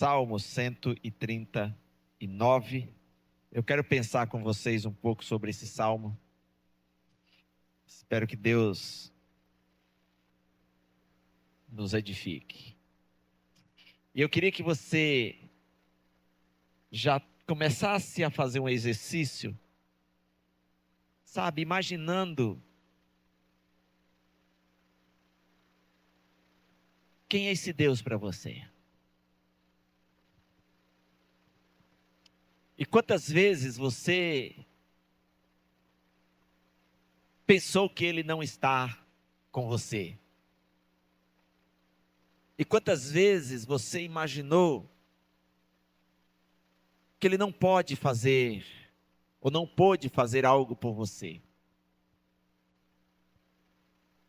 Salmo 139. Eu quero pensar com vocês um pouco sobre esse salmo. Espero que Deus nos edifique. E eu queria que você já começasse a fazer um exercício, sabe, imaginando quem é esse Deus para você. E quantas vezes você pensou que Ele não está com você? E quantas vezes você imaginou que Ele não pode fazer, ou não pôde fazer algo por você?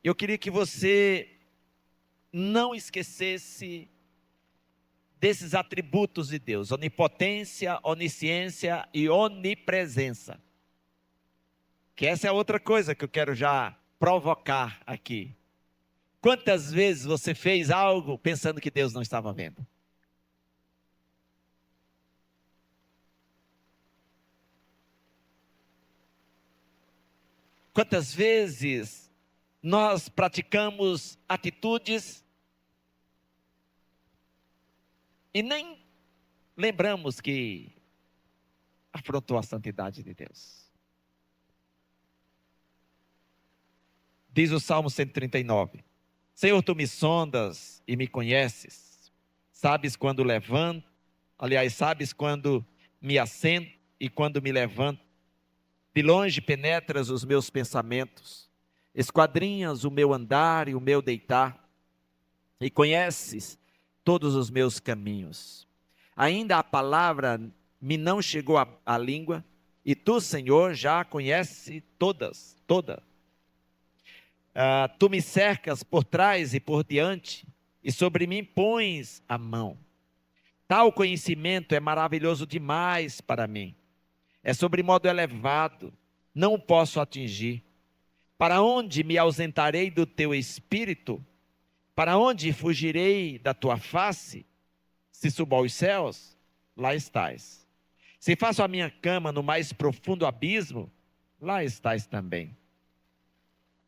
Eu queria que você não esquecesse desses atributos de Deus: onipotência, onisciência e onipresença. Que essa é outra coisa que eu quero já provocar aqui. Quantas vezes você fez algo pensando que Deus não estava vendo? Quantas vezes nós praticamos atitudes e nem lembramos que afrontou a santidade de Deus? Diz o Salmo 139: Senhor, tu me sondas e me conheces. Sabes quando levanto, sabes quando me assento e quando me levanto. De longe penetras os meus pensamentos, esquadrinhas o meu andar e o meu deitar, e conheces todos os meus caminhos. Ainda a palavra me não chegou à língua, e tu, Senhor, já a conheces toda. Tu me cercas por trás e por diante, e sobre mim pões a mão. Tal conhecimento é maravilhoso demais para mim. É sobremodo elevado, não o posso atingir. Para onde me ausentarei do teu espírito? Para onde fugirei da tua face? Se subo aos céus, lá estás. Se faço a minha cama no mais profundo abismo, lá estás também.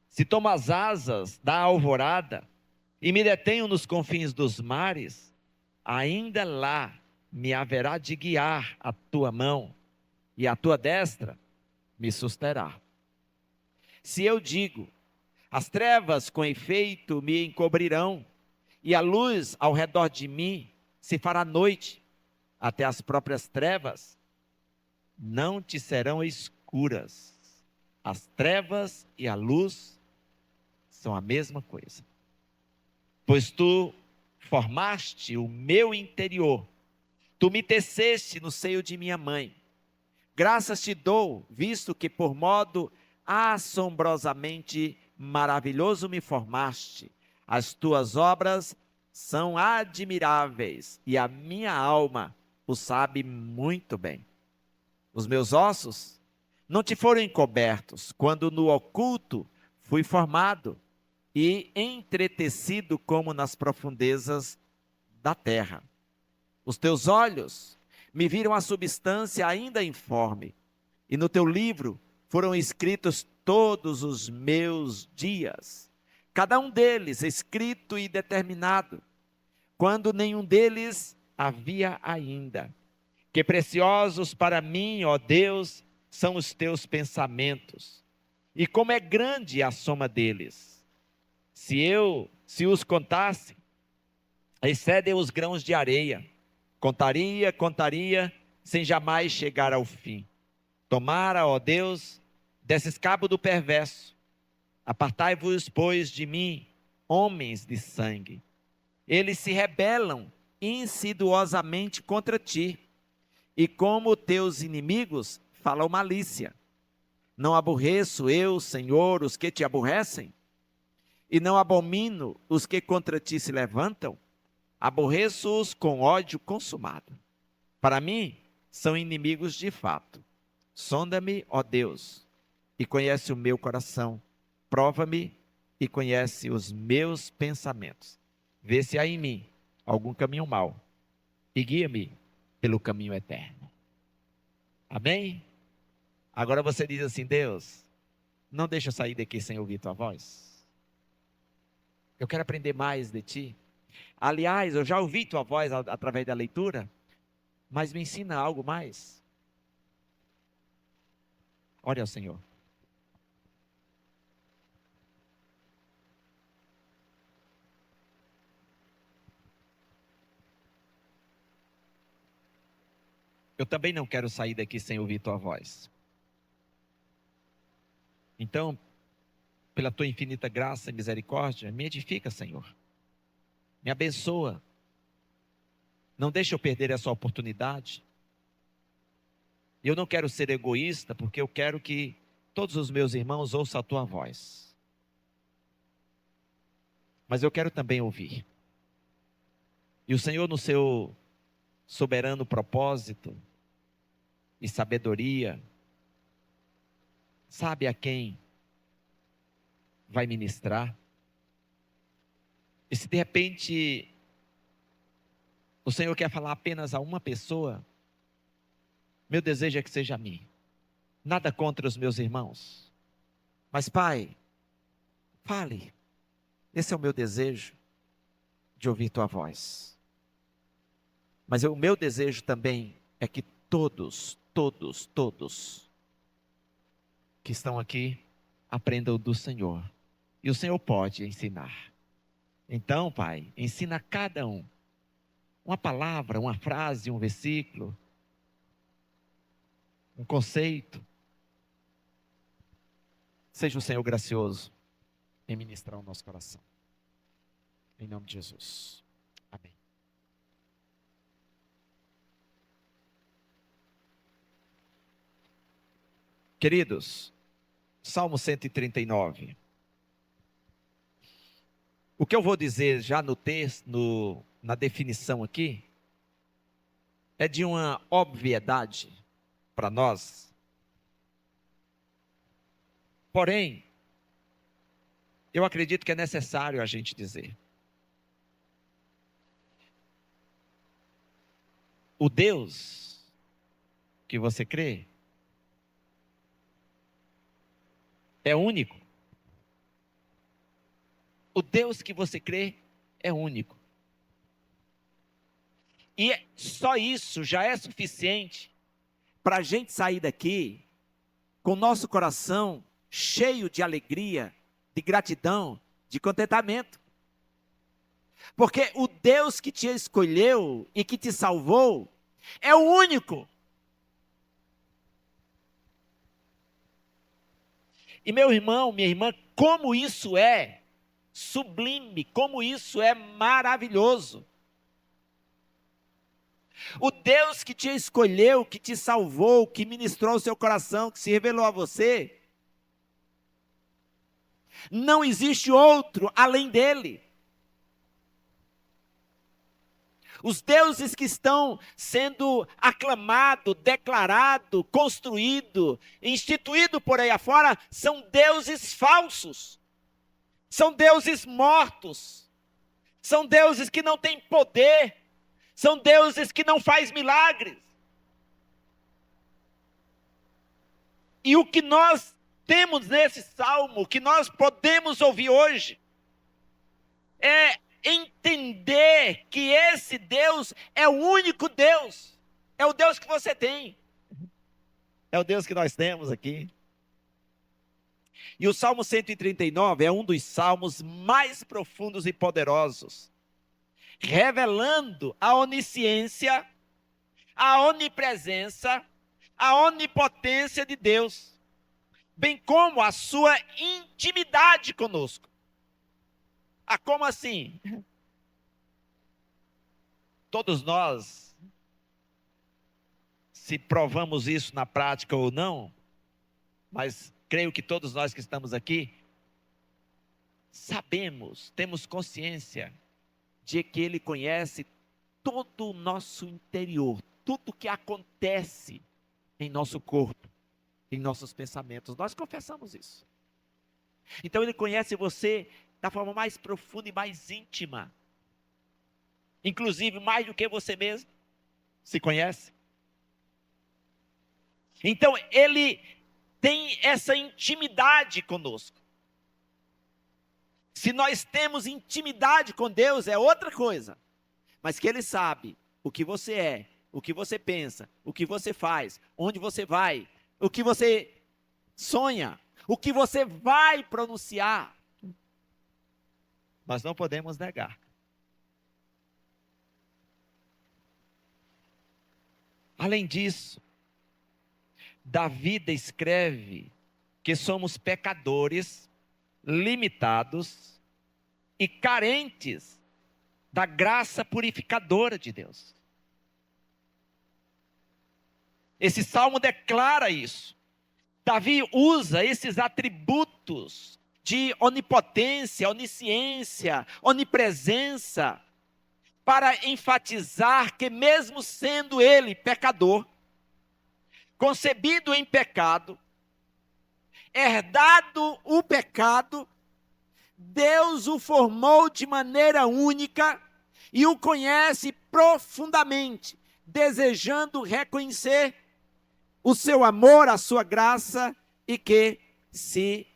Se tomo as asas da alvorada e me detenho nos confins dos mares, ainda lá me haverá de guiar a tua mão, e a tua destra me susterá. Se eu digo, as trevas com efeito me encobrirão, e a luz ao redor de mim se fará noite, até as próprias trevas não te serão escuras. As trevas e a luz são a mesma coisa. Pois tu formaste o meu interior, tu me teceste no seio de minha mãe. Graças te dou, visto que por modo assombrosamente maravilhoso me formaste. As tuas obras são admiráveis, e a minha alma o sabe muito bem. Os meus ossos não te foram encobertos, quando no oculto fui formado e entretecido como nas profundezas da terra. Os teus olhos me viram a substância ainda informe, e no teu livro foram escritos todos os meus dias, cada um deles escrito e determinado, quando nenhum deles havia ainda. Que preciosos para mim, ó Deus, são os teus pensamentos, e como é grande a soma deles. Se os contasse, excedem os grãos de areia. Contaria, sem jamais chegar ao fim. Tomara, ó Deus, desses cabo do perverso. Apartai-vos, pois, de mim, homens de sangue. Eles se rebelam insidiosamente contra ti, e como teus inimigos falam malícia. Não aborreço eu, Senhor, os que te aborrecem? E não abomino os que contra ti se levantam? Aborreço-os com ódio consumado. Para mim, são inimigos de fato. Sonda-me, ó Deus, e conhece o meu coração. Prova-me e conhece os meus pensamentos. Vê se há em mim algum caminho mau, e guia-me pelo caminho eterno. Amém? Agora você diz assim: Deus, não deixa eu sair daqui sem ouvir tua voz. Eu quero aprender mais de ti. Aliás, eu já ouvi tua voz através da leitura, mas me ensina algo mais. Ore ao Senhor. Eu também não quero sair daqui sem ouvir tua voz. Então, pela tua infinita graça e misericórdia, me edifica, Senhor. Me abençoa. Não deixa eu perder essa oportunidade. Eu não quero ser egoísta, porque eu quero que todos os meus irmãos ouçam a tua voz. Mas eu quero também ouvir. E o Senhor, no seu soberano propósito e sabedoria, sabe a quem vai ministrar. E se de repente o Senhor quer falar apenas a uma pessoa, meu desejo é que seja a mim. Nada contra os meus irmãos. Mas, Pai, fale. Esse é o meu desejo, de ouvir tua voz. Mas o meu desejo também é que todos que estão aqui aprendam do Senhor. E o Senhor pode ensinar. Então, Pai, ensina a cada um uma palavra, uma frase, um versículo, um conceito. Seja o Senhor gracioso em ministrar o nosso coração. Em nome de Jesus. Amém. Queridos, Salmo 139. O que eu vou dizer já no texto, na definição aqui, é de uma obviedade para nós. Porém, eu acredito que é necessário a gente dizer. O Deus que você crê é único. O Deus que você crê é único. E só isso já é suficiente para a gente sair daqui com o nosso coração cheio de alegria, de gratidão, de contentamento. Porque o Deus que te escolheu e que te salvou é o único. E meu irmão, minha irmã, como isso é sublime, como isso é maravilhoso. O Deus que te escolheu, que te salvou, que ministrou o seu coração, que se revelou a você, não existe outro além dele. Os deuses que estão sendo aclamado, declarado, construído, instituído por aí afora, são deuses falsos. São deuses mortos. São deuses que não têm poder. São deuses que não fazem milagres. E o que nós temos nesse salmo, o que nós podemos ouvir hoje, é entender que esse Deus é o único Deus. É o Deus que você tem. É o Deus que nós temos aqui. E o Salmo 139 é um dos salmos mais profundos e poderosos, revelando a onisciência, a onipresença, a onipotência de Deus, bem como a sua intimidade conosco. Ah, como assim? Todos nós, se provamos isso na prática ou não, mas creio que todos nós que estamos aqui, sabemos, temos consciência de que Ele conhece todo o nosso interior, tudo que acontece em nosso corpo, em nossos pensamentos. Nós confessamos isso. Então Ele conhece você da forma mais profunda e mais íntima, inclusive mais do que você mesmo. se conhece. Então, ele tem essa intimidade conosco. Se nós temos intimidade com Deus, é outra coisa. Mas que ele sabe o que você é, o que você pensa, o que você faz, onde você vai, o que você sonha, o que você vai pronunciar. Nós não podemos negar. Além disso, Davi descreve que somos pecadores, limitados e carentes da graça purificadora de Deus. Esse salmo declara isso. Davi usa esses atributos de onipotência, onisciência, onipresença, para enfatizar que mesmo sendo ele pecador, concebido em pecado, herdado o pecado, Deus o formou de maneira única e o conhece profundamente, desejando reconhecer o seu amor, a sua graça e que se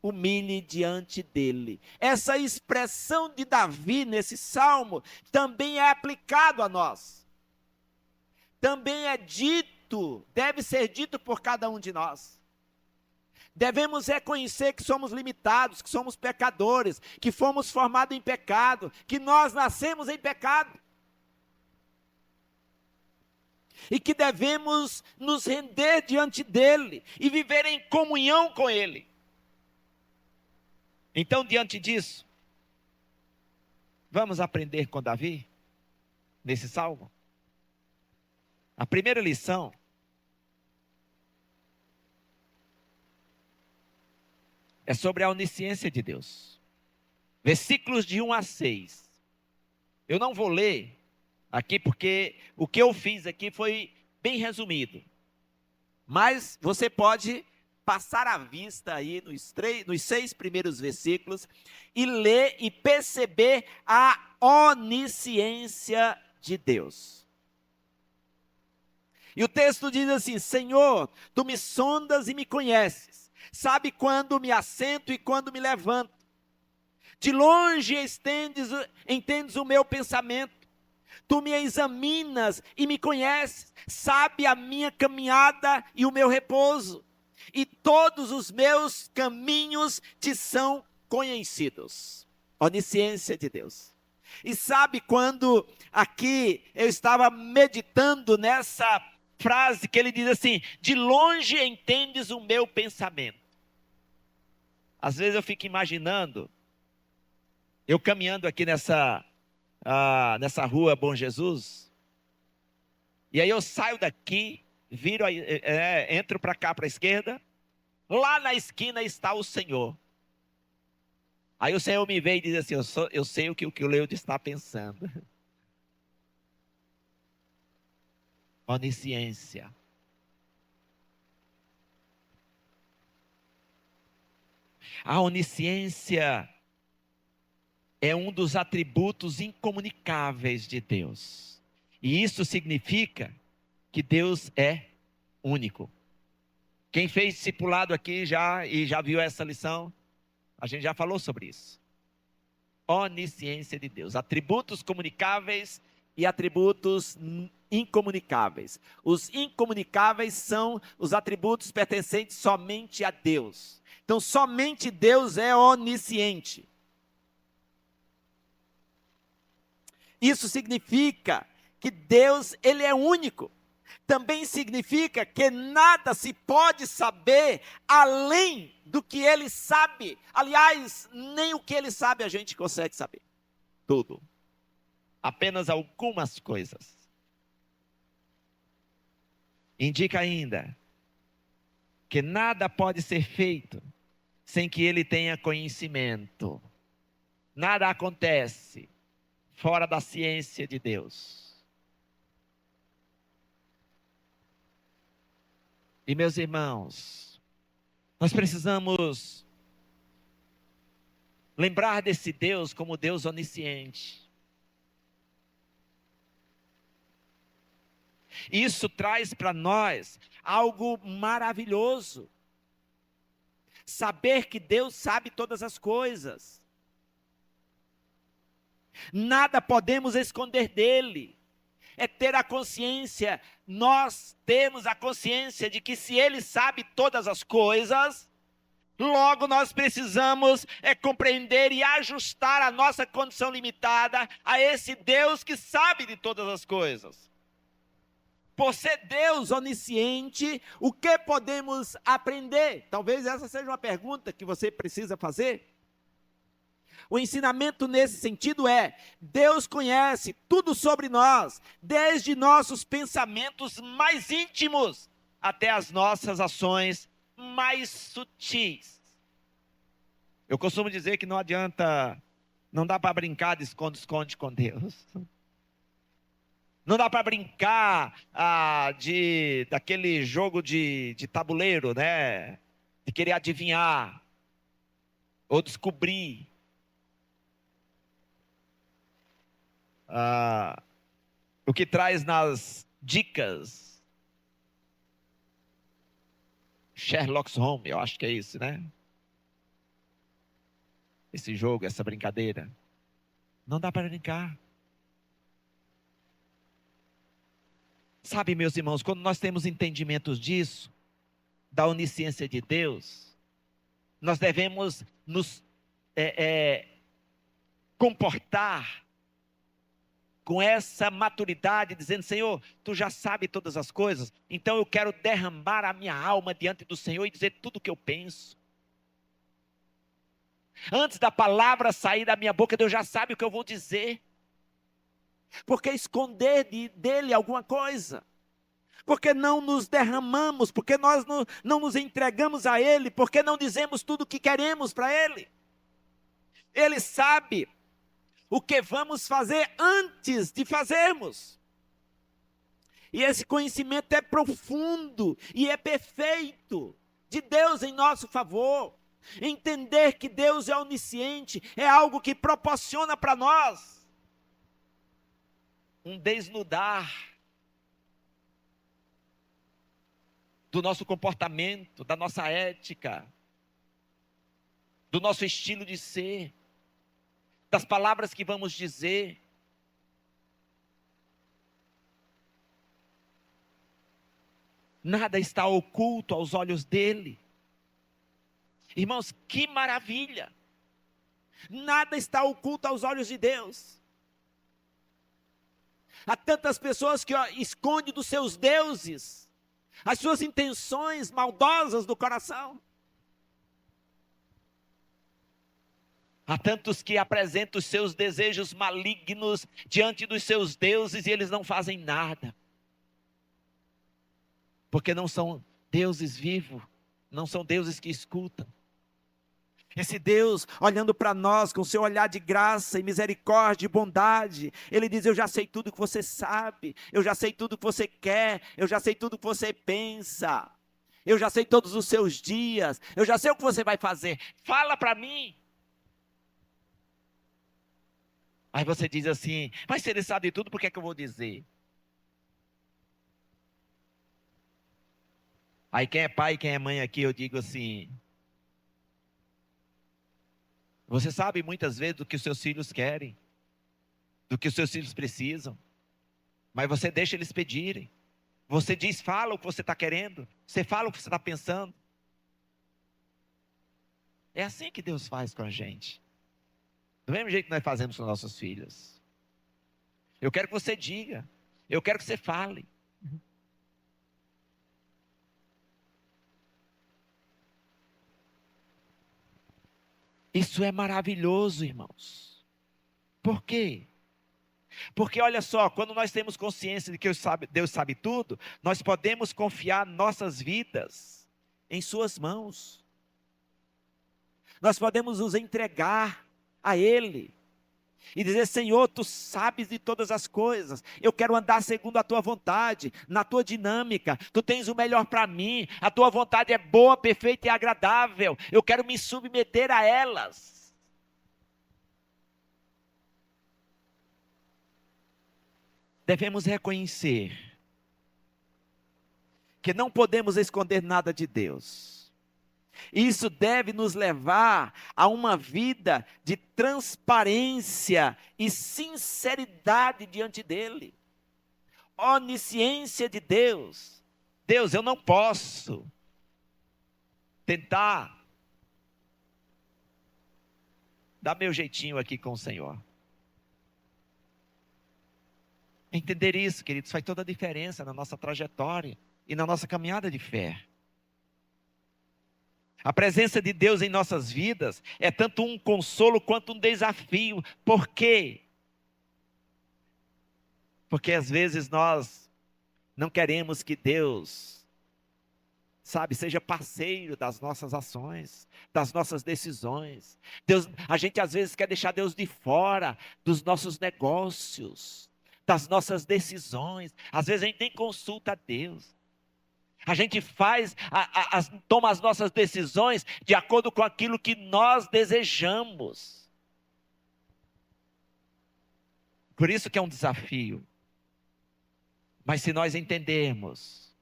humilhe diante dele. Essa expressão de Davi nesse salmo também é aplicado a nós. Também é dito, deve ser dito por cada um de nós. Devemos reconhecer que somos limitados, que somos pecadores, que fomos formados em pecado, que nós nascemos em pecado. E que devemos nos render diante dele e viver em comunhão com ele. Então, diante disso, vamos aprender com Davi, nesse salmo. A primeira lição é sobre a onisciência de Deus. Versículos de 1 a 6. Eu não vou ler aqui porque o que eu fiz aqui foi bem resumido. Mas você pode passar a vista aí nos 6 primeiros versículos e ler e perceber a onisciência de Deus. E o texto diz assim: Senhor, tu me sondas e me conheces, sabe quando me assento e quando me levanto. De longe entendes o meu pensamento. Tu me examinas e me conheces, sabe a minha caminhada e o meu repouso. E todos os meus caminhos te são conhecidos. Onisciência de Deus. E sabe quando aqui eu estava meditando nessa frase que ele diz assim: de longe entendes o meu pensamento. Às vezes eu fico imaginando, eu caminhando aqui nessa rua Bom Jesus, e aí eu saio daqui, entro para cá, para a esquerda, lá na esquina está o Senhor. Aí o Senhor me vê e diz assim: eu sei o que o Leudo está pensando. Onisciência. A onisciência é um dos atributos incomunicáveis de Deus. E isso significa que Deus é único. Quem fez discipulado aqui já viu essa lição, a gente já falou sobre isso. Onisciência de Deus. Atributos comunicáveis e atributos incomunicáveis. Os incomunicáveis são os atributos pertencentes somente a Deus. Então, somente Deus é onisciente. Isso significa que Deus, ele é único. Também significa que nada se pode saber além do que ele sabe. Aliás, nem o que ele sabe a gente consegue saber. Tudo. Apenas algumas coisas. Indica ainda que nada pode ser feito sem que ele tenha conhecimento. Nada acontece fora da ciência de Deus. E meus irmãos, nós precisamos lembrar desse Deus como Deus onisciente. Isso traz para nós algo maravilhoso. Saber que Deus sabe todas as coisas. Nada podemos esconder dele. É ter a consciência, nós temos a consciência de que se ele sabe todas as coisas, logo nós precisamos compreender e ajustar a nossa condição limitada a esse Deus que sabe de todas as coisas. Por ser Deus onisciente, o que podemos aprender? Talvez essa seja uma pergunta que você precisa fazer. O ensinamento nesse sentido é: Deus conhece tudo sobre nós, desde nossos pensamentos mais íntimos até as nossas ações mais sutis. Eu costumo dizer que não adianta, não dá para brincar de esconde-esconde com Deus. Não dá para brincar daquele jogo de tabuleiro, né? De querer adivinhar ou descobrir. O que traz nas dicas Sherlock Holmes, eu acho que é isso, né? Esse jogo, essa brincadeira. Não dá para brincar. Sabe, meus irmãos, quando nós temos entendimentos disso, da onisciência de Deus, nós devemos nos comportar com essa maturidade, dizendo: Senhor, tu já sabe todas as coisas, então eu quero derramar a minha alma diante do Senhor e dizer tudo o que eu penso. Antes da palavra sair da minha boca, Deus já sabe o que eu vou dizer. Por que esconder dele alguma coisa? Porque não nos derramamos, porque nós não nos entregamos a ele, porque não dizemos tudo o que queremos para ele. Ele sabe o que vamos fazer antes de fazermos. E esse conhecimento é profundo e é perfeito, de Deus em nosso favor. Entender que Deus é onisciente é algo que proporciona para nós um desnudar do nosso comportamento, da nossa ética, do nosso estilo de ser, das palavras que vamos dizer. Nada está oculto aos olhos dele. Irmãos, que maravilha! Nada está oculto aos olhos de Deus. Há tantas pessoas que escondem dos seus deuses as suas intenções maldosas do coração. Há tantos que apresentam os seus desejos malignos diante dos seus deuses e eles não fazem nada. Porque não são deuses vivos, não são deuses que escutam. Esse Deus, olhando para nós com seu olhar de graça e misericórdia e bondade, Ele diz: eu já sei tudo que você sabe, eu já sei tudo que você quer, eu já sei tudo que você pensa, eu já sei todos os seus dias, eu já sei o que você vai fazer, fala para mim. Aí você diz assim: mas se Ele sabe tudo, por que é que eu vou dizer? Aí quem é pai e quem é mãe aqui, eu digo assim: você sabe muitas vezes do que os seus filhos querem, do que os seus filhos precisam, mas você deixa eles pedirem. Você diz: fala o que você está querendo, você fala o que você está pensando. É assim que Deus faz com a gente, do mesmo jeito que nós fazemos com nossos filhos. Eu quero que você diga, eu quero que você fale. Isso é maravilhoso, irmãos. Por quê? Porque olha só, quando nós temos consciência de que Deus sabe tudo, nós podemos confiar nossas vidas em suas mãos. Nós podemos nos entregar a Ele e dizer: Senhor, tu sabes de todas as coisas, eu quero andar segundo a tua vontade, na tua dinâmica, tu tens o melhor para mim, a tua vontade é boa, perfeita e agradável, eu quero me submeter a elas. Devemos reconhecer que não podemos esconder nada de Deus. Isso deve nos levar a uma vida de transparência e sinceridade diante dele. Onisciência de Deus. Deus, eu não posso tentar dar meu jeitinho aqui com o Senhor. Entender isso, queridos, faz toda a diferença na nossa trajetória e na nossa caminhada de fé. A presença de Deus em nossas vidas é tanto um consolo quanto um desafio. Por quê? Porque às vezes nós não queremos que Deus, seja parceiro das nossas ações, das nossas decisões. A gente às vezes quer deixar Deus de fora dos nossos negócios, das nossas decisões. Às vezes a gente nem consulta a Deus. A gente toma as nossas decisões de acordo com aquilo que nós desejamos. Por isso que é um desafio. Mas se nós entendermos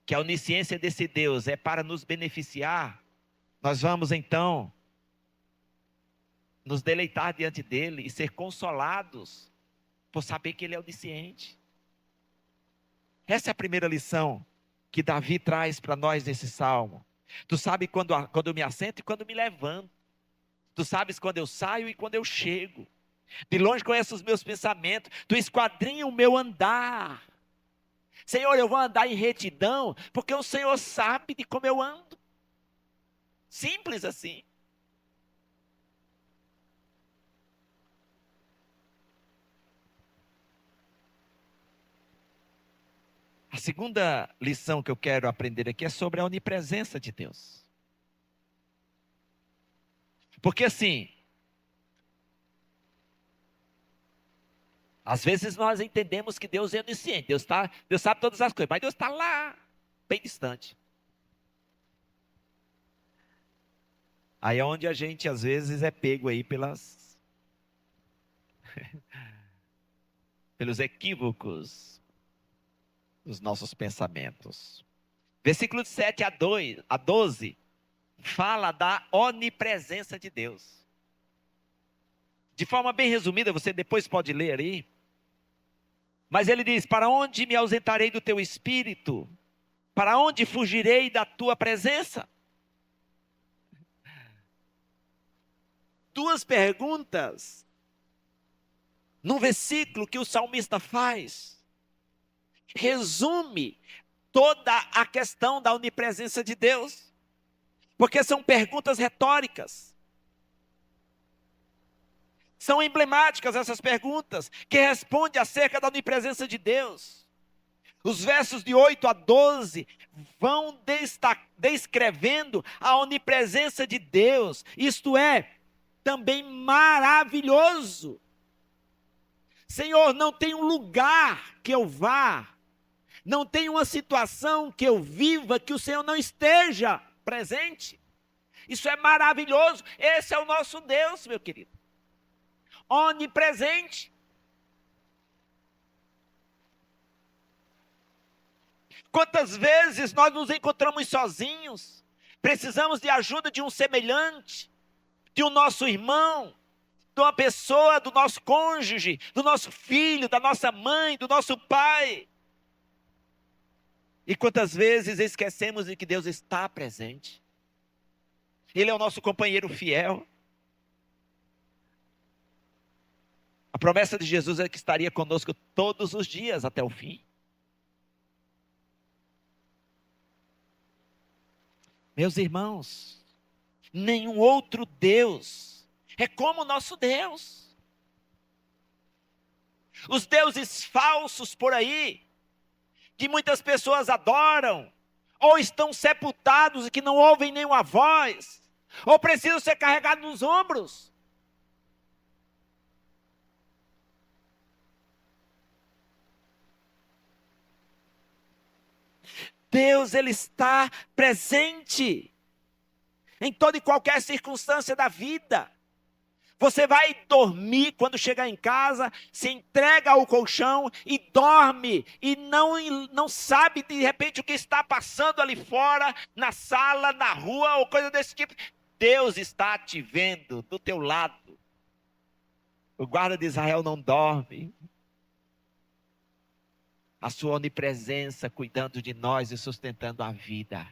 que a onisciência desse Deus é para nos beneficiar, nós vamos então nos deleitar diante dele e ser consolados por saber que ele é onisciente. Essa é a primeira lição que Davi traz para nós nesse salmo. Tu sabes quando eu me assento e quando me levanto. Tu sabes quando eu saio e quando eu chego. De longe conheces os meus pensamentos. Tu esquadrinha o meu andar. Senhor, eu vou andar em retidão, porque o Senhor sabe de como eu ando. Simples assim. A segunda lição que eu quero aprender aqui é sobre a onipresença de Deus. Porque assim, às vezes nós entendemos que Deus é onisciente, Deus sabe todas as coisas, mas Deus está lá, bem distante. Aí é onde a gente às vezes é pego aí pelos equívocos dos nossos pensamentos. Versículo de 7 a 12 fala da onipresença de Deus. De forma bem resumida, você depois pode ler aí. Mas ele diz: para onde me ausentarei do teu espírito? Para onde fugirei da tua presença? Duas perguntas num versículo que o salmista faz. Resume toda a questão da onipresença de Deus. Porque são perguntas retóricas. São emblemáticas essas perguntas, que respondem acerca da onipresença de Deus. Os versos de 8 a 12 vão descrevendo a onipresença de Deus. Isto é, também maravilhoso. Senhor, não tem um lugar que eu vá, não tem uma situação que eu viva que o Senhor não esteja presente. Isso é maravilhoso. Esse é o nosso Deus, meu querido. Onipresente. Quantas vezes nós nos encontramos sozinhos, precisamos de ajuda de um semelhante, de um nosso irmão, de uma pessoa, do nosso cônjuge, do nosso filho, da nossa mãe, do nosso pai. E quantas vezes esquecemos de que Deus está presente. Ele é o nosso companheiro fiel. A promessa de Jesus é que estaria conosco todos os dias até o fim. Meus irmãos, nenhum outro Deus é como o nosso Deus. Os deuses falsos por aí, que muitas pessoas adoram, ou estão sepultados e que não ouvem nenhuma voz, ou precisam ser carregados nos ombros. Deus, Ele está presente em toda e qualquer circunstância da vida. Você vai dormir quando chegar em casa, se entrega ao colchão e dorme. E não sabe de repente o que está passando ali fora, na sala, na rua ou coisa desse tipo. Deus está te vendo do teu lado. O guarda de Israel não dorme. A sua onipresença cuidando de nós e sustentando a vida.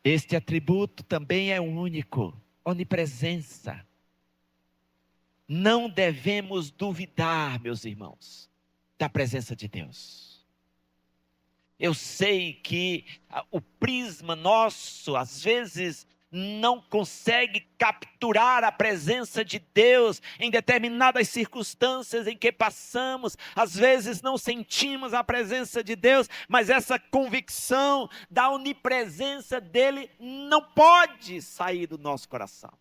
Este atributo também é único, onipresença. Não devemos duvidar, meus irmãos, da presença de Deus. Eu sei que o prisma nosso, às vezes, não consegue capturar a presença de Deus em determinadas circunstâncias em que passamos. Às vezes não sentimos a presença de Deus, mas essa convicção da onipresença dele não pode sair do nosso coração.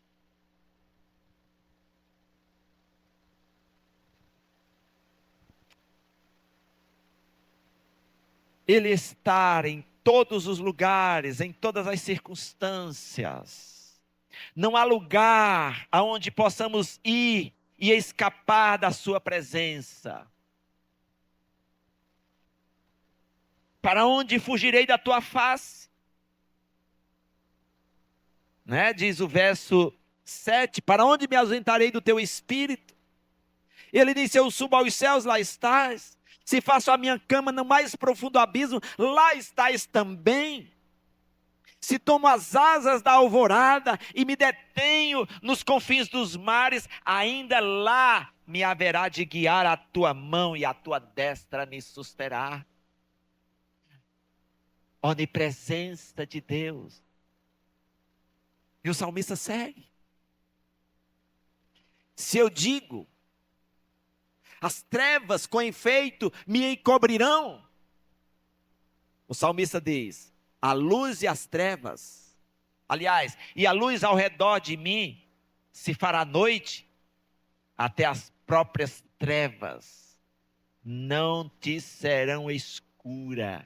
Ele estar em todos os lugares, em todas as circunstâncias. Não há lugar aonde possamos ir e escapar da sua presença. Para onde fugirei da tua face? Né? Diz o verso 7, para onde me ausentarei do teu espírito? Ele disse, eu subo aos céus, lá estás. Se faço a minha cama no mais profundo abismo, lá estás também. Se tomo as asas da alvorada e me detenho nos confins dos mares, ainda lá me haverá de guiar a tua mão e a tua destra me susterá. Onipresença de Deus. E o salmista segue. Se eu digo, as trevas com efeito me encobrirão. O salmista diz, a luz e as trevas, aliás, e a luz ao redor de mim se fará noite, até as próprias trevas não te serão escura.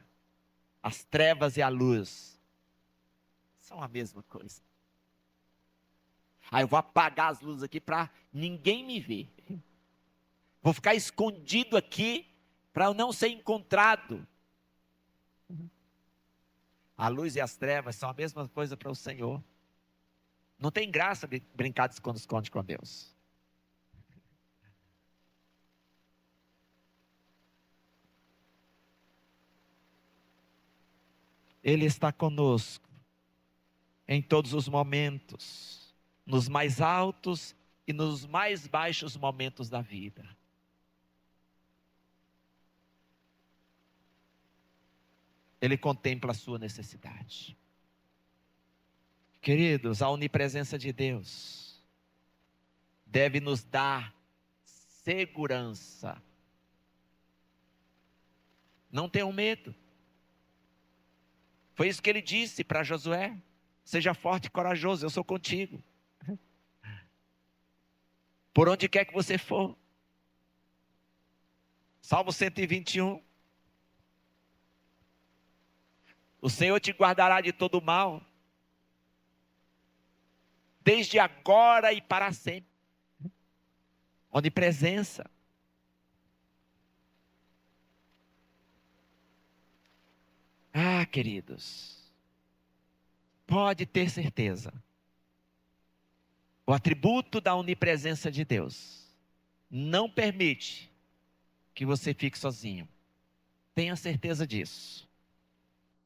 As trevas e a luz são a mesma coisa. Aí eu vou apagar as luzes aqui para ninguém me ver. Vou ficar escondido aqui para eu não ser encontrado. A luz e as trevas são a mesma coisa para o Senhor. Não tem graça de brincar de esconde-esconde com Deus. Ele está conosco em todos os momentos, nos mais altos e nos mais baixos momentos da vida. Ele contempla a sua necessidade. Queridos, a onipresença de Deus deve nos dar segurança. Não tenham medo. Foi isso que ele disse para Josué. Seja forte e corajoso, eu sou contigo. Por onde quer que você for. Salmo 121. O Senhor te guardará de todo mal, desde agora e para sempre. Onipresença. Ah, queridos, pode ter certeza. O atributo da onipresença de Deus não permite que você fique sozinho. Tenha certeza disso.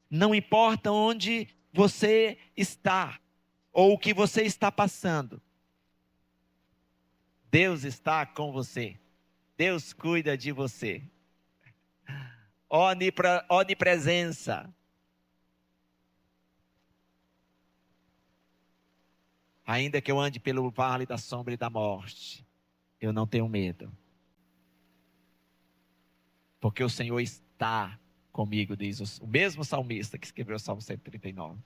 Não importa onde você está ou o que você está passando. Deus está com você. Deus cuida de você. Onipresença. Ainda que eu ande pelo vale da sombra e da morte, eu não tenho medo. Porque o Senhor está comigo, diz o mesmo salmista que escreveu o Salmo 139.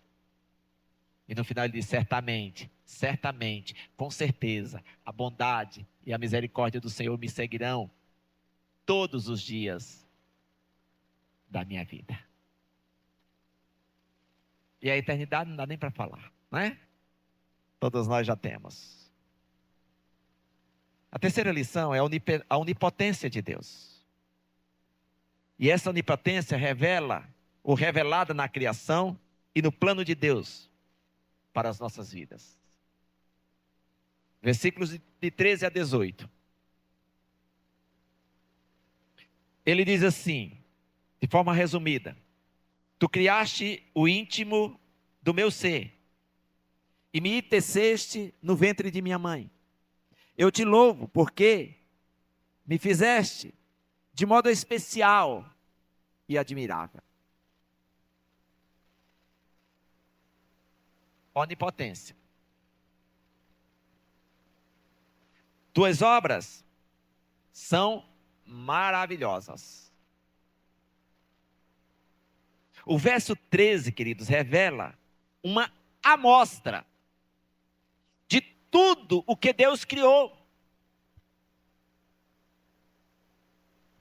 E no final ele diz, certamente, certamente, com certeza, a bondade e a misericórdia do Senhor me seguirão todos os dias da minha vida. E a eternidade não dá nem para falar, né? Todos nós já temos. A terceira lição é a onipotência de Deus. E essa onipotência revela, ou revelada na criação e no plano de Deus para as nossas vidas. Versículos de 13 a 18. Ele diz assim, de forma resumida: Tu criaste o íntimo do meu ser, e me teceste no ventre de minha mãe. Eu te louvo, porque me fizeste de modo especial e admirável. Onipotência. Tuas obras são maravilhosas. O verso 13, queridos, revela uma amostra de tudo o que Deus criou.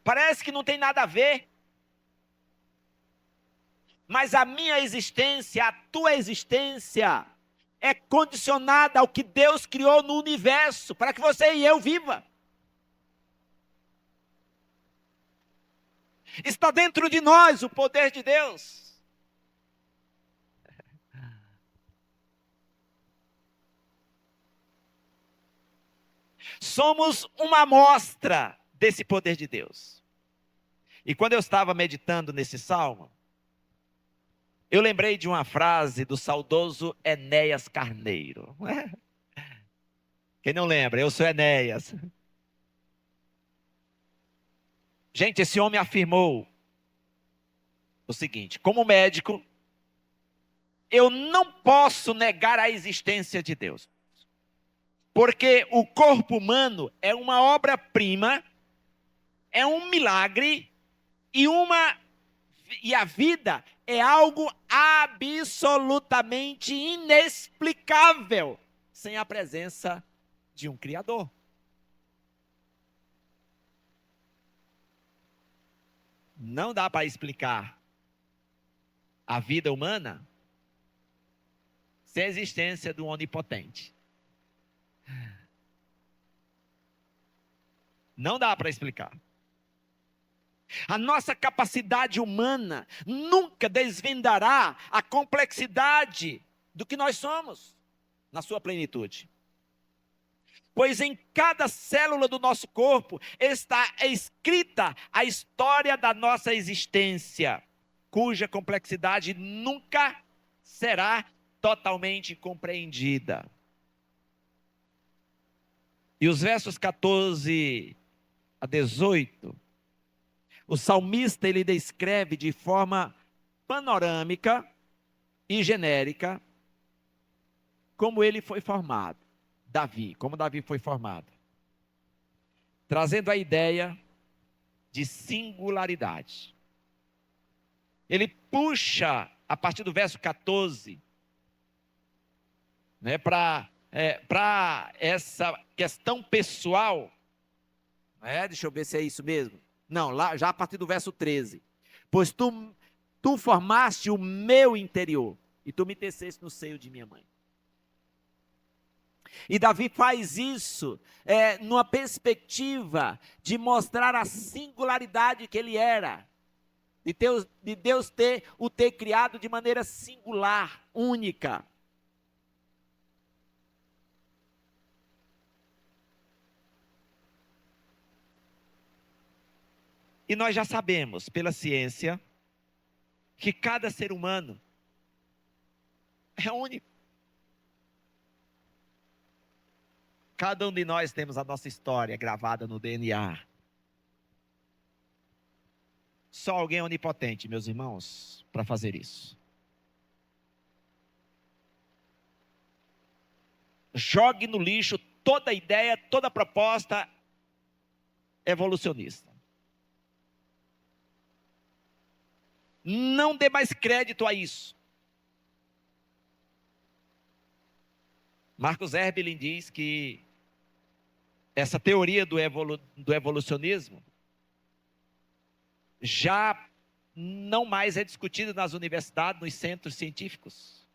Parece que não tem nada a ver, mas a minha existência, a tua existência, é condicionada ao que Deus criou no universo, para que você e eu viva. Está dentro de nós o poder de Deus. Somos uma amostra desse poder de Deus. E quando eu estava meditando nesse salmo, eu lembrei de uma frase do saudoso Enéas Carneiro. Quem não lembra? Eu sou Enéas. Gente, esse homem afirmou o seguinte: como médico, eu não posso negar a existência de Deus. Porque o corpo humano é uma obra-prima, é um milagre, e a vida é algo absolutamente inexplicável sem a presença de um Criador. Não dá para explicar a vida humana sem a existência do onipotente. Não dá para explicar. A nossa capacidade humana nunca desvendará a complexidade do que nós somos, na sua plenitude. Pois em cada célula do nosso corpo está escrita a história da nossa existência, cuja complexidade nunca será totalmente compreendida. E os versos 14 a 18, o salmista ele descreve de forma panorâmica e genérica como ele foi formado, como Davi foi formado, trazendo a ideia de singularidade. Ele puxa, a partir do verso 14, né, para essa questão pessoal, deixa eu ver se é isso mesmo. Não, lá já a partir do verso 13. Pois tu formaste o meu interior, e tu me teceste no seio de minha mãe. E Davi faz isso numa perspectiva de mostrar a singularidade que ele era, de Deus o ter criado de maneira singular, única. E nós já sabemos, pela ciência, que cada ser humano é único. Cada um de nós temos a nossa história gravada no DNA. Só alguém onipotente, meus irmãos, para fazer isso. Jogue no lixo toda ideia, toda proposta evolucionista. Não dê mais crédito a isso. Marcus Erbelin diz que essa teoria do evolucionismo já não mais é discutido nas universidades, nos centros científicos.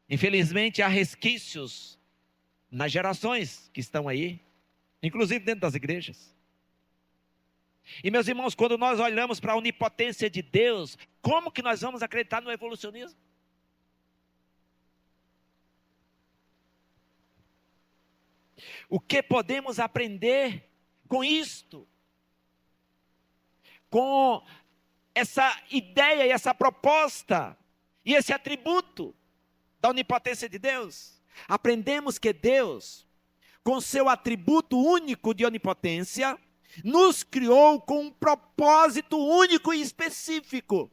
Infelizmente, há resquícios nas gerações que estão aí, inclusive dentro das igrejas. E meus irmãos, quando nós olhamos para a onipotência de Deus, como que nós vamos acreditar no evolucionismo? O que podemos aprender com isto? Com essa ideia e essa proposta e esse atributo da onipotência de Deus? Aprendemos que Deus, com seu atributo único de onipotência, nos criou com um propósito único e específico.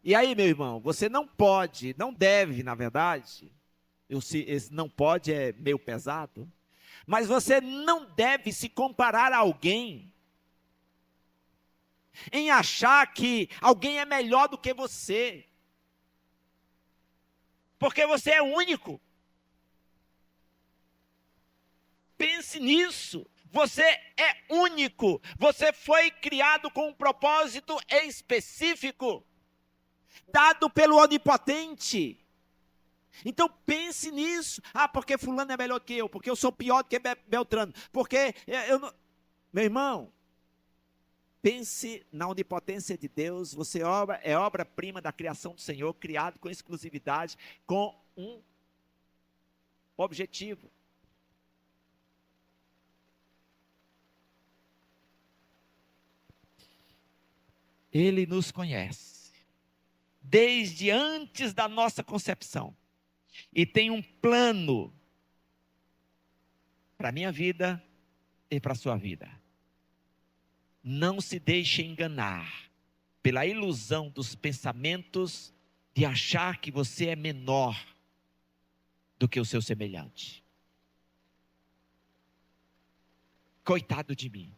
E aí, meu irmão, você não pode, não deve, na verdade, esse não pode é meio pesado, mas você não deve se comparar a alguém em achar que alguém é melhor do que você, porque você é único. Pense nisso. Você é único. Você foi criado com um propósito específico, dado pelo Onipotente. Então pense nisso. Ah, porque fulano é melhor que eu, porque eu sou pior do que Beltrano, porque eu não... Meu irmão, pense na onipotência de Deus. Você é obra-prima da criação do Senhor, criado com exclusividade, com um objetivo. Ele nos conhece desde antes da nossa concepção e tem um plano para a minha vida e para a sua vida. Não se deixe enganar pela ilusão dos pensamentos de achar que você é menor do que o seu semelhante. Coitado de mim.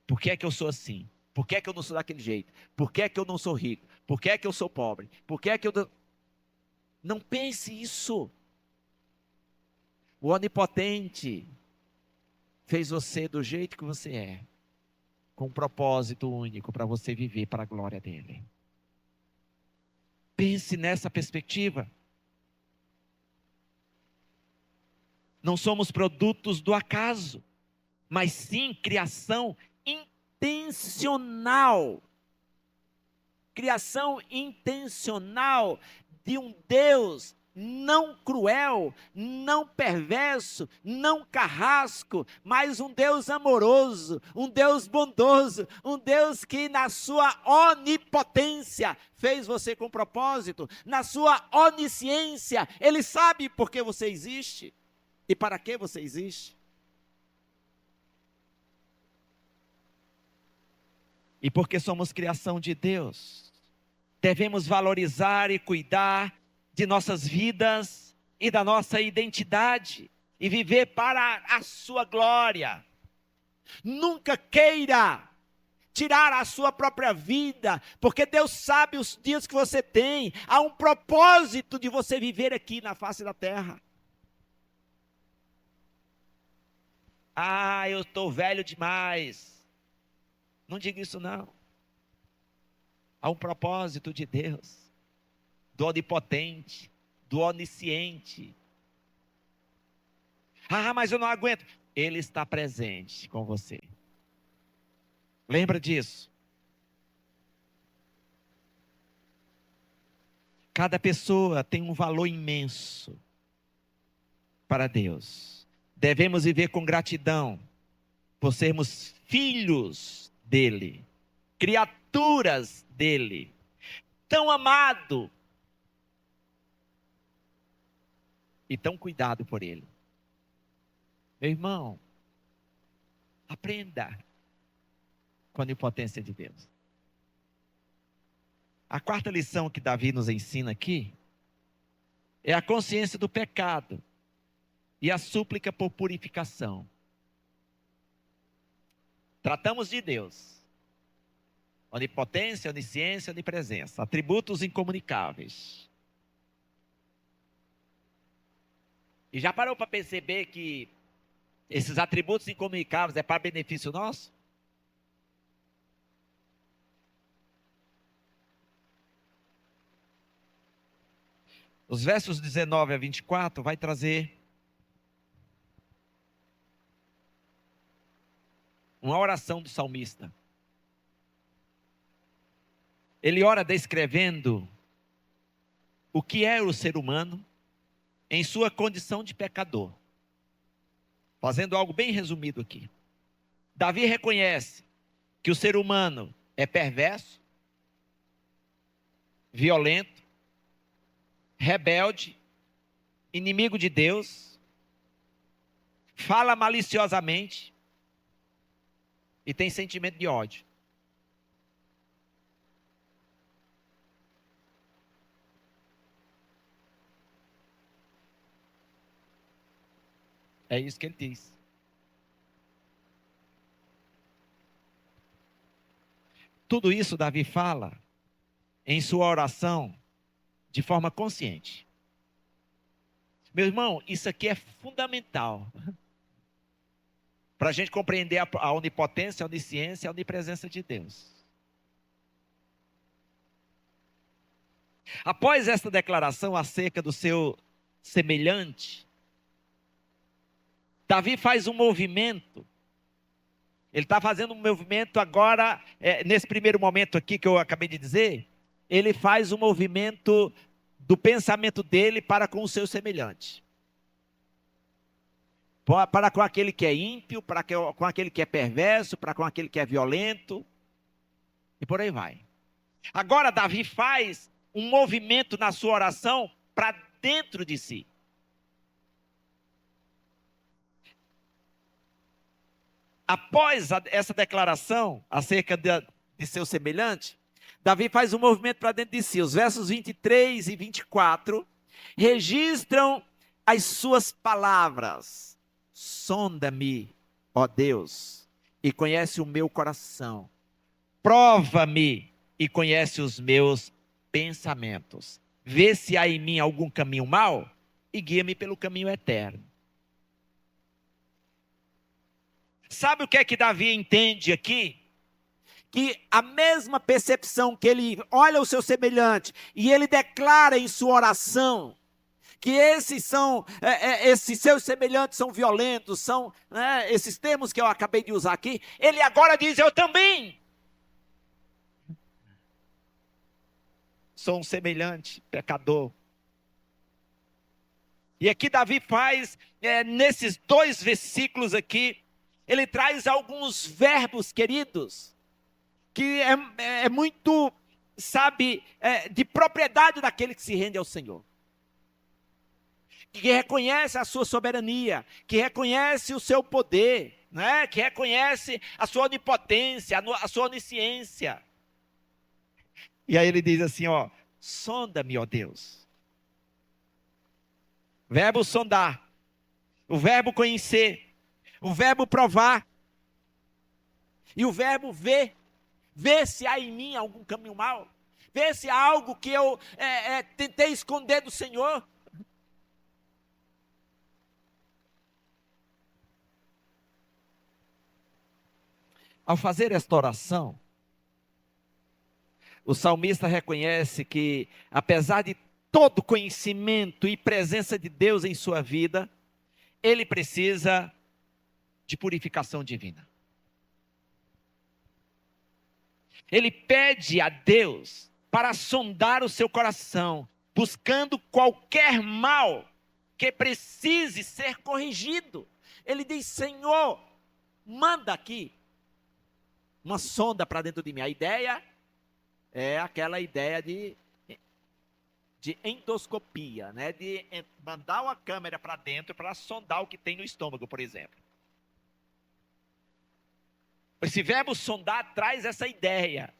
Por que é que eu sou assim? Por que é que eu não sou daquele jeito? Por que é que eu não sou rico? Por que é que eu sou pobre? Por que é que eu... Não pense isso. O Onipotente fez você do jeito que você é, com um propósito único para você viver para a glória dele. Pense nessa perspectiva. Não somos produtos do acaso, mas sim criação intencional. Criação intencional de um Deus não cruel, não perverso, não carrasco, mas um Deus amoroso, um Deus bondoso, um Deus que na sua onipotência fez você com propósito, na sua onisciência, Ele sabe por que você existe e para que você existe. E porque somos criação de Deus, devemos valorizar e cuidar de nossas vidas e da nossa identidade, e viver para a sua glória. Nunca queira tirar a sua própria vida, porque Deus sabe os dias que você tem. Há um propósito de você viver aqui na face da terra. Ah, eu estou velho demais. Não diga isso não. Há um propósito de Deus, do onipotente, do onisciente. Ah, mas eu não aguento. Ele está presente com você. Lembra disso. Cada pessoa tem um valor imenso para Deus. Devemos viver com gratidão por sermos filhos dele, criaturas dele, tão amado e tão cuidado por ele. Meu irmão, aprenda com a onipotência de Deus. A quarta lição que Davi nos ensina aqui é a consciência do pecado e a súplica por purificação. Tratamos de Deus, onipotência, onisciência, onipresença, atributos incomunicáveis. E já parou para perceber que esses atributos incomunicáveis é para benefício nosso? Os versos 19 a 24 vai trazer uma oração do salmista. Ele ora descrevendo o que é o ser humano em sua condição de pecador. Fazendo algo bem resumido aqui. Davi reconhece que o ser humano é perverso, violento, rebelde, inimigo de Deus, fala maliciosamente e tem sentimento de ódio. É isso que ele diz. Tudo isso Davi fala em sua oração de forma consciente. Meu irmão, isso aqui é fundamental para a gente compreender a onipotência, a onisciência, a onipresença de Deus. Após esta declaração acerca do seu semelhante, Davi faz um movimento. Ele está fazendo um movimento agora, nesse primeiro momento aqui que eu acabei de dizer, ele faz um movimento do pensamento dele para com o seu semelhante. Para com aquele que é ímpio, para com aquele que é perverso, para com aquele que é violento, e por aí vai. Agora Davi faz um movimento na sua oração para dentro de si. Após essa declaração acerca de seu semelhante, Davi faz um movimento para dentro de si. Os versos 23 e 24 registram as suas palavras. Sonda-me, ó Deus, e conhece o meu coração. Prova-me e conhece os meus pensamentos. Vê se há em mim algum caminho mau e guia-me pelo caminho eterno. Sabe o que é que Davi entende aqui? Que a mesma percepção que ele olha o seu semelhante e ele declara em sua oração que esses seus semelhantes são violentos, são esses termos que eu acabei de usar aqui, ele agora diz: eu também sou um semelhante pecador. E aqui Davi faz, nesses 2 versículos aqui, ele traz alguns verbos, queridos, que é muito, de propriedade daquele que se rende ao Senhor. Que reconhece a sua soberania, que reconhece o seu poder, né? Que reconhece a sua onipotência, a sua onisciência. E aí ele diz assim, sonda-me, ó Deus. Verbo sondar, o verbo conhecer, o verbo provar, e o verbo ver. Ver se há em mim algum caminho mau, ver se há algo que eu tentei esconder do Senhor. Ao fazer esta oração, o salmista reconhece que, apesar de todo conhecimento e presença de Deus em sua vida, ele precisa de purificação divina. Ele pede a Deus para sondar o seu coração, buscando qualquer mal que precise ser corrigido. Ele diz: Senhor, manda aqui uma sonda para dentro de mim. A ideia é aquela ideia de endoscopia, né? De mandar uma câmera para dentro para sondar o que tem no estômago, por exemplo. Esse verbo sondar traz essa ideia.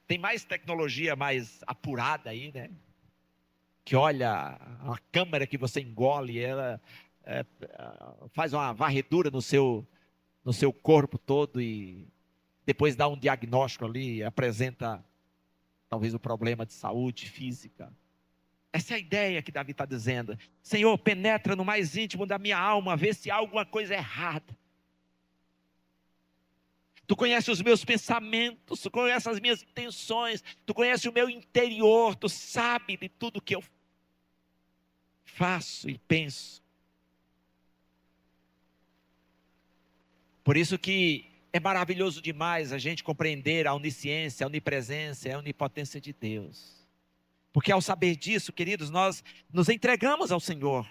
Tem mais tecnologia mais apurada aí, né? Que olha a câmera que você engole, ela faz uma varredura no seu corpo todo e depois dá um diagnóstico ali, apresenta talvez o problema de saúde física. Essa é a ideia que Davi está dizendo. Senhor, penetra no mais íntimo da minha alma, vê se há alguma coisa errada. Tu conheces os meus pensamentos, tu conheces as minhas intenções, tu conheces o meu interior, tu sabe de tudo que eu faço e penso. Por isso que é maravilhoso demais a gente compreender a onisciência, a onipresença, a onipotência de Deus. Porque ao saber disso, queridos, nós nos entregamos ao Senhor.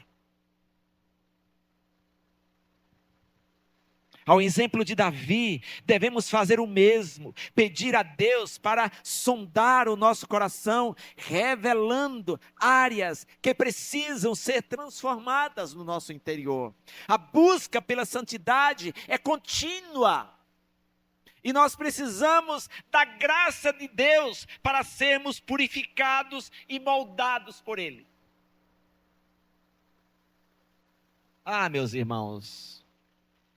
Ao exemplo de Davi, devemos fazer o mesmo, pedir a Deus para sondar o nosso coração, revelando áreas que precisam ser transformadas no nosso interior. A busca pela santidade é contínua. E nós precisamos da graça de Deus para sermos purificados e moldados por Ele. Ah, meus irmãos,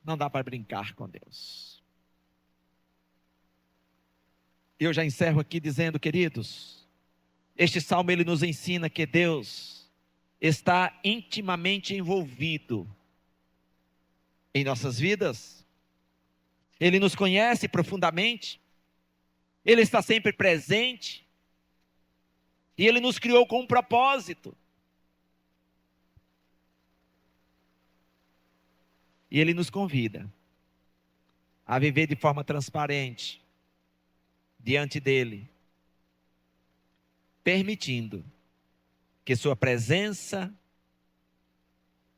não dá para brincar com Deus. Eu já encerro aqui dizendo, queridos, este salmo ele nos ensina que Deus está intimamente envolvido em nossas vidas. Ele nos conhece profundamente. Ele está sempre presente. E Ele nos criou com um propósito. E Ele nos convida a viver de forma transparente diante dEle, permitindo que Sua presença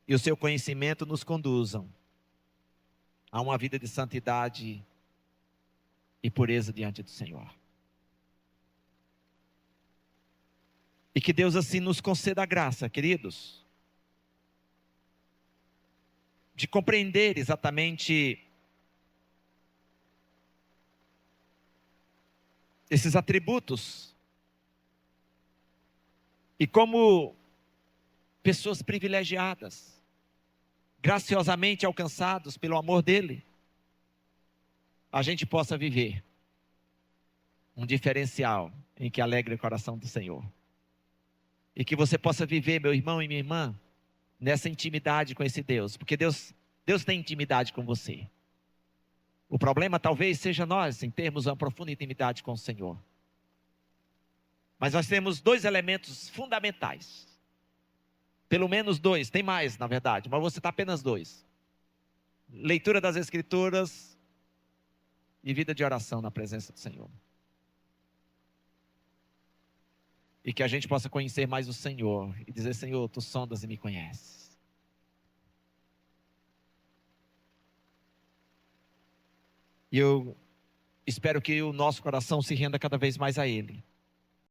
e o Seu conhecimento nos conduzam a uma vida de santidade e pureza diante do Senhor. E que Deus assim nos conceda a graça, queridos, de compreender exatamente esses atributos e como pessoas privilegiadas, graciosamente alcançados pelo amor dEle, a gente possa viver um diferencial em que alegre o coração do Senhor. E que você possa viver, meu irmão e minha irmã, nessa intimidade com esse Deus, porque Deus tem intimidade com você. O problema talvez seja nós, em termos uma profunda intimidade com o Senhor. Mas nós temos dois elementos fundamentais. Pelo menos dois, tem mais na verdade, mas vou citar apenas dois. Leitura das Escrituras e vida de oração na presença do Senhor. E que a gente possa conhecer mais o Senhor e dizer, Senhor, Tu sondas e me conheces. E eu espero que o nosso coração se renda cada vez mais a Ele.